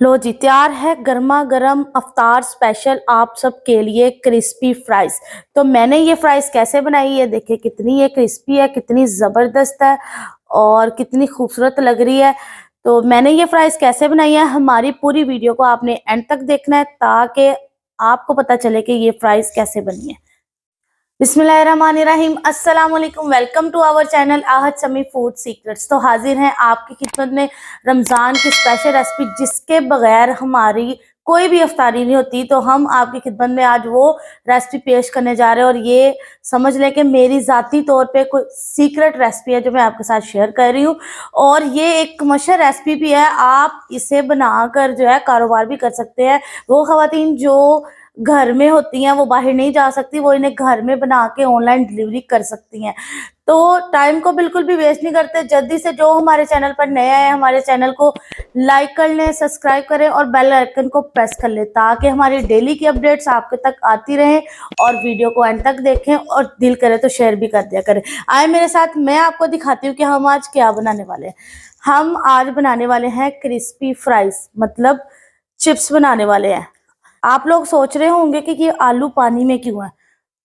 लो जी, तैयार है गर्मा गर्म अफ्तार स्पेशल आप सबके लिए क्रिस्पी फ्राइज। तो मैंने ये फ्राइज कैसे बनाई है, देखिए कितनी ये क्रिस्पी है, कितनी ज़बरदस्त है और कितनी खूबसूरत लग रही है। तो मैंने ये फ्राइज कैसे बनाई है, हमारी पूरी वीडियो को आपने एंड तक देखना है ताकि आपको पता चले कि ये फ्राइज कैसे बनी है। बिस्मिल्लाहिर्रहमानिर्रहीम, अस्सलाम वालेकुम, welcome to our channel Ahad Sami food secrets. तो हाजिर हैं आपकी खिदमत में रमज़ान की स्पेशल रेसिपी जिसके बगैर हमारी कोई भी अफ्तारी नहीं होती। तो हम आपकी खिदमत में आज वो रेसिपी पेश करने जा रहे हैं और ये समझ लें कि मेरी ज़ाती तौर पे कोई सीक्रेट रेसिपी है जो मैं आपके साथ शेयर कर रही हूँ। और ये एक कमर्शियल रेसिपी भी है, आप इसे बनाकर जो है कारोबार भी कर सकते हैं। वो ख़वातीन जो घर में होती हैं, वो बाहर नहीं जा सकती, वो इन्हें घर में बना के ऑनलाइन डिलीवरी कर सकती हैं। तो टाइम को बिल्कुल भी वेस्ट नहीं करते, जल्दी से जो हमारे चैनल पर नए आए हमारे चैनल को लाइक कर लें, सब्सक्राइब करें और बेल आइकन को प्रेस कर लें ताकि हमारी डेली की अपडेट्स आपके तक आती रहें। और वीडियो को एंड तक देखें और दिल करे तो शेयर भी कर दिया करें। आए मेरे साथ, मैं आपको दिखाती हूँ कि हम आज क्या बनाने वाले हैं। हम आज बनाने वाले हैं क्रिस्पी फ्राइज, मतलब चिप्स बनाने वाले हैं। आप लोग सोच रहे होंगे कि ये आलू पानी में क्यों है।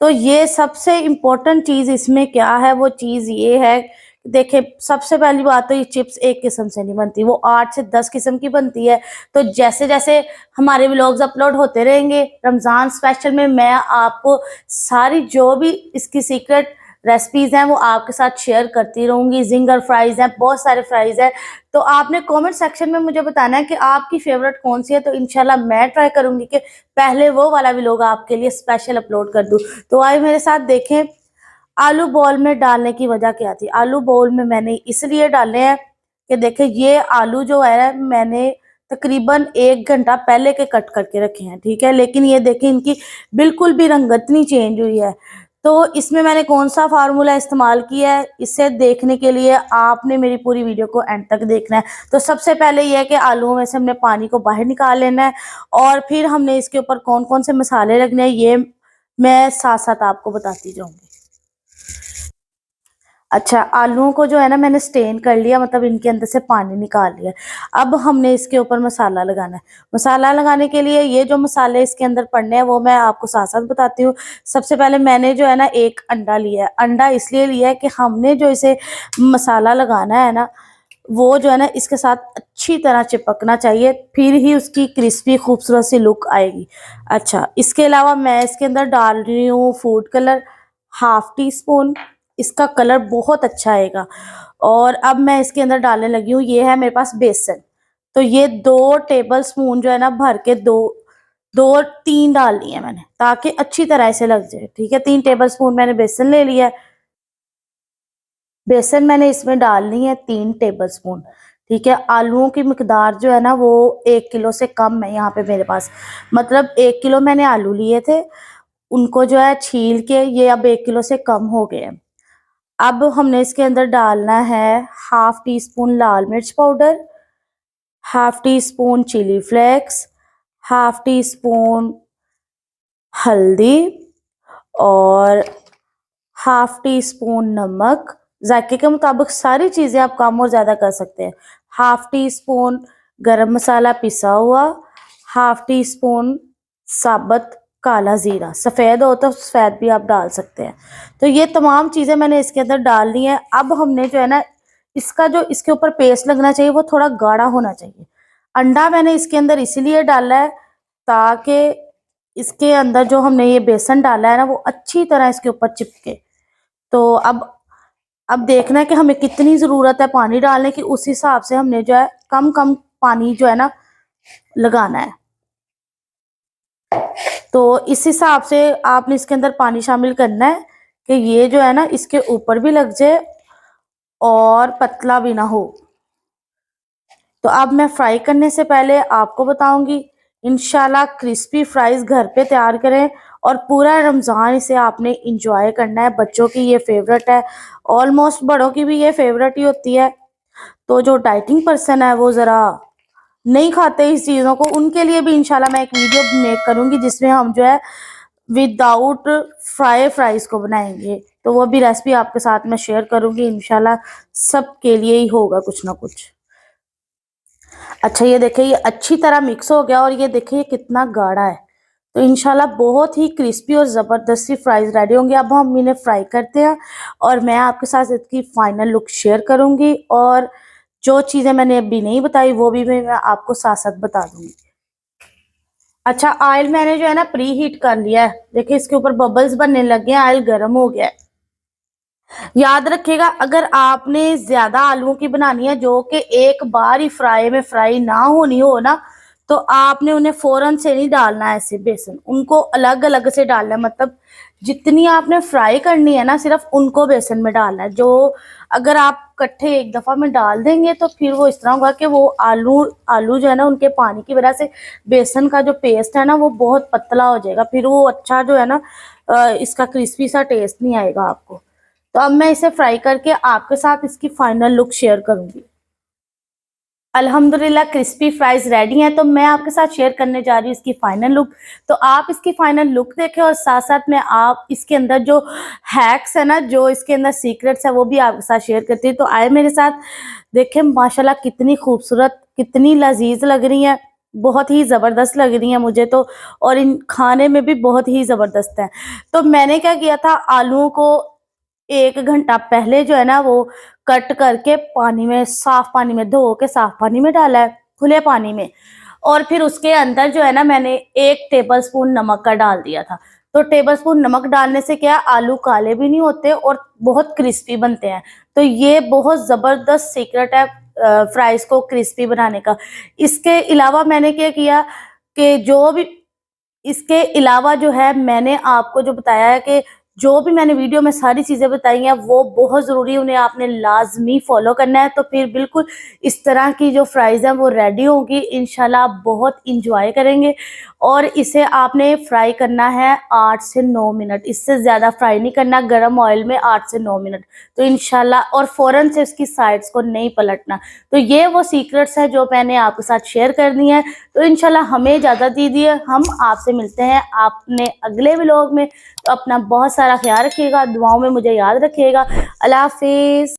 तो ये सबसे इम्पोर्टेंट चीज इसमें क्या है, वो चीज ये है। देखिए, सबसे पहली बात तो ये चिप्स एक किस्म से नहीं बनती, वो 8 से 10 किस्म की बनती है। तो जैसे जैसे हमारे व्लॉग्स अपलोड होते रहेंगे रमजान स्पेशल में, मैं आपको सारी जो भी इसकी सीक्रेट रेसिपीज हैं वो आपके साथ शेयर करती रहूंगी। जिंगर फ्राइज हैं, बहुत सारे फ्राइज हैं। तो आपने कमेंट सेक्शन में मुझे बताना है कि आपकी फेवरेट कौन सी है। तो इंशाल्लाह मैं ट्राई करूंगी कि पहले वो वाला व्लॉग आपके लिए स्पेशल अपलोड कर दूं। तो आइए मेरे साथ देखें आलू बॉल में डालने की वजह क्या थी। आलू बॉल में मैंने इसलिए डाले हैं कि देखिए, ये आलू जो है मैंने तकरीबन 1 घंटा पहले के कट करके रखे हैं, ठीक है। लेकिन ये देखिए, इनकी बिल्कुल भी रंगत नहीं चेंज हुई है। तो इसमें मैंने कौन सा फार्मूला इस्तेमाल किया है, इसे देखने के लिए आपने मेरी पूरी वीडियो को एंड तक देखना है। तो सबसे पहले यह है कि आलूओं में से हमने पानी को बाहर निकाल लेना है और फिर हमने इसके ऊपर कौन कौन से मसाले लगने हैं ये मैं साथ साथ आपको बताती जाऊंगी। अच्छा, आलूओं को जो है ना मैंने स्टेन कर लिया, मतलब इनके अंदर से पानी निकाल लिया। अब हमने इसके ऊपर मसाला लगाना है। मसाला लगाने के लिए ये जो मसाले इसके अंदर पड़ने हैं वो मैं आपको साथ साथ बताती हूँ। सबसे पहले मैंने जो है ना एक अंडा लिया है। अंडा इसलिए लिया है कि हमने जो इसे मसाला लगाना है ना, वो जो है ना इसके साथ अच्छी तरह चिपकना चाहिए, फिर ही उसकी क्रिस्पी खूबसूरत सी लुक आएगी। अच्छा, इसके अलावा मैं इसके अंदर डाल रही हूँ फूड कलर, ½ टी स्पून। इसका कलर बहुत अच्छा आएगा। और अब मैं इसके अंदर डालने लगी हूँ, ये है मेरे पास बेसन। तो ये 2 टेबल स्पून जो है ना भर के दो दो 3 डालनी है मैंने, ताकि अच्छी तरह से लग जाए, ठीक है। 3 टेबल स्पून मैंने बेसन ले लिया है। बेसन मैंने इसमें डालनी है 3 टेबल स्पून, ठीक है। आलूओं की मिकदार जो है ना वो 1 किलो से कम है यहाँ पे मेरे पास, मतलब 1 किलो मैंने आलू लिए थे, उनको जो है छील के ये अब 1 किलो से कम हो गए हैं। अब हमने इसके अंदर डालना है ½ टी स्पून लाल मिर्च powder, ½ teaspoon chilli flakes, ½ teaspoon हल्दी और ½ टी स्पून नमक। जायके के मुताबिक सारी चीज़ें आप कम और ज़्यादा कर सकते हैं। ½ टी स्पून गरम मसाला पिसा हुआ, ½ टी स्पून साबुत काला ज़ीरा, सफ़ेद हो तो सफ़ेद भी आप डाल सकते हैं। तो ये तमाम चीज़ें मैंने इसके अंदर डाल दी हैं। अब हमने जो है ना इसका जो इसके ऊपर पेस्ट लगना चाहिए वो थोड़ा गाढ़ा होना चाहिए। अंडा मैंने इसके अंदर इसीलिए डाला है ताकि इसके अंदर जो हमने ये बेसन डाला है ना वो अच्छी तरह इसके ऊपर चिपके। तो अब देखना है कि हमें कितनी ज़रूरत है पानी डालने की, उस हिसाब से हमने जो है कम कम पानी जो है ना लगाना है। तो इस हिसाब से आपने इसके अंदर पानी शामिल करना है कि ये जो है ना इसके ऊपर भी लग जाए और पतला भी ना हो। तो अब मैं फ्राई करने से पहले आपको बताऊंगी, इंशाल्लाह क्रिस्पी फ्राइज घर पे तैयार करें और पूरा रमज़ान इसे आपने इंजॉय करना है। बच्चों की ये फेवरेट है, ऑलमोस्ट बड़ों की भी ये फेवरेट ही होती है। तो जो डाइटिंग पर्सन है वो ज़रा नहीं खाते इस चीज़ों को, उनके लिए भी इंशाल्लाह मैं एक वीडियो मेक करूंगी जिसमें हम जो है विदाउट फ्राइज को बनाएंगे। तो वो भी रेसिपी आपके साथ मैं शेयर करूंगी, इंशाल्लाह सबके लिए ही होगा कुछ ना कुछ। अच्छा ये देखिए ये अच्छी तरह मिक्स हो गया और ये देखिए ये कितना गाढ़ा है। तो इंशाल्लाह बहुत ही क्रिस्पी और ज़बरदस्त सी फ्राइज़ रेडी होंगी। अब हम इन्हें फ्राई करते हैं और मैं आपके साथ इसकी फाइनल लुक शेयर करूँगी और जो चीज़ें मैंने अभी नहीं बताई वो भी मैं आपको साथ-साथ बता दूँगी। अच्छा ऑयल मैंने जो है ना प्री हीट कर लिया है। देखिए इसके ऊपर बबल्स बनने लग गए हैं, ऑयल गर्म हो गया है। याद रखिएगा अगर आपने ज़्यादा आलूओं की बनानी है जो कि एक बार ही फ्राई में फ्राई ना होनी हो ना, तो आपने उन्हें फ़ौरन से नहीं डालना है ऐसे बेसन, उनको अलग-अलग से डालना है। मतलब जितनी आपने फ्राई करनी है ना सिर्फ़ उनको बेसन में डालना है। जो अगर आप इकट्ठे एक दफ़ा में डाल देंगे तो फिर वो इस तरह होगा कि वो आलू आलू जो है ना उनके पानी की वज़ह से बेसन का जो पेस्ट है ना वो बहुत पतला हो जाएगा। फिर वो अच्छा जो है ना इसका क्रिस्पी सा टेस्ट नहीं आएगा आपको। तो अब मैं इसे फ्राई करके आपके साथ इसकी फाइनल लुक शेयर करूंगी। अल्हम्दुलिल्लाह क्रिस्पी फ्राइज रेडी हैं, तो मैं आपके साथ शेयर करने जा रही हूँ इसकी फाइनल लुक। तो आप इसकी फाइनल लुक देखें और साथ साथ में आप इसके अंदर जो हैक्स है ना, जो इसके अंदर सीक्रेट्स है वो भी आपके साथ शेयर करती हूँ। तो आए मेरे साथ देखें माशाल्लाह कितनी खूबसूरत, कितनी लजीज लग रही है, बहुत ही ज़बरदस्त लग रही हैं मुझे तो, और इन खाने में भी बहुत ही ज़बरदस्त है। तो मैंने क्या किया था, आलूओं को 1 घंटा पहले जो है ना वो कट करके पानी में, साफ पानी में धो के साफ पानी में डाला है, खुले पानी में। और फिर उसके अंदर जो है ना मैंने 1 टेबलस्पून नमक का डाल दिया था। तो टेबलस्पून नमक डालने से क्या है, आलू काले भी नहीं होते और बहुत क्रिस्पी बनते हैं। तो ये बहुत ज़बरदस्त सीक्रेट है फ्राइज़ को क्रिस्पी बनाने का। इसके अलावा मैंने क्या किया कि जो भी इसके अलावा जो है मैंने आपको जो बताया है कि जो भी मैंने वीडियो में सारी चीज़ें बताई हैं वो बहुत ज़रूरी, उन्हें आपने लाज़मी फ़ॉलो करना है। तो फिर बिल्कुल इस तरह की जो फ्राइज़ हैं वो रेडी होंगी, इंशाल्लाह आप बहुत एंजॉय करेंगे। और इसे आपने फ्राई करना है 8 से 9 मिनट, इससे ज़्यादा फ्राई नहीं करना, गरम ऑयल में 8 से 9 मिनट। तो इंशाल्लाह और फ़ौरन से उसकी साइड्स को नहीं पलटना। तो ये वो सीक्रेट्स हैं जो मैंने आपके साथ शेयर करनी है। तो इंशाल्लाह हमें इजाज़त दीजिए, हम आपसे मिलते हैं अपने अगले व्लॉग में। तो अपना बहुत सारा ख्याल रखिएगा, दुआओं में मुझे याद रखिएगा। अल्लाह हाफ़िज़।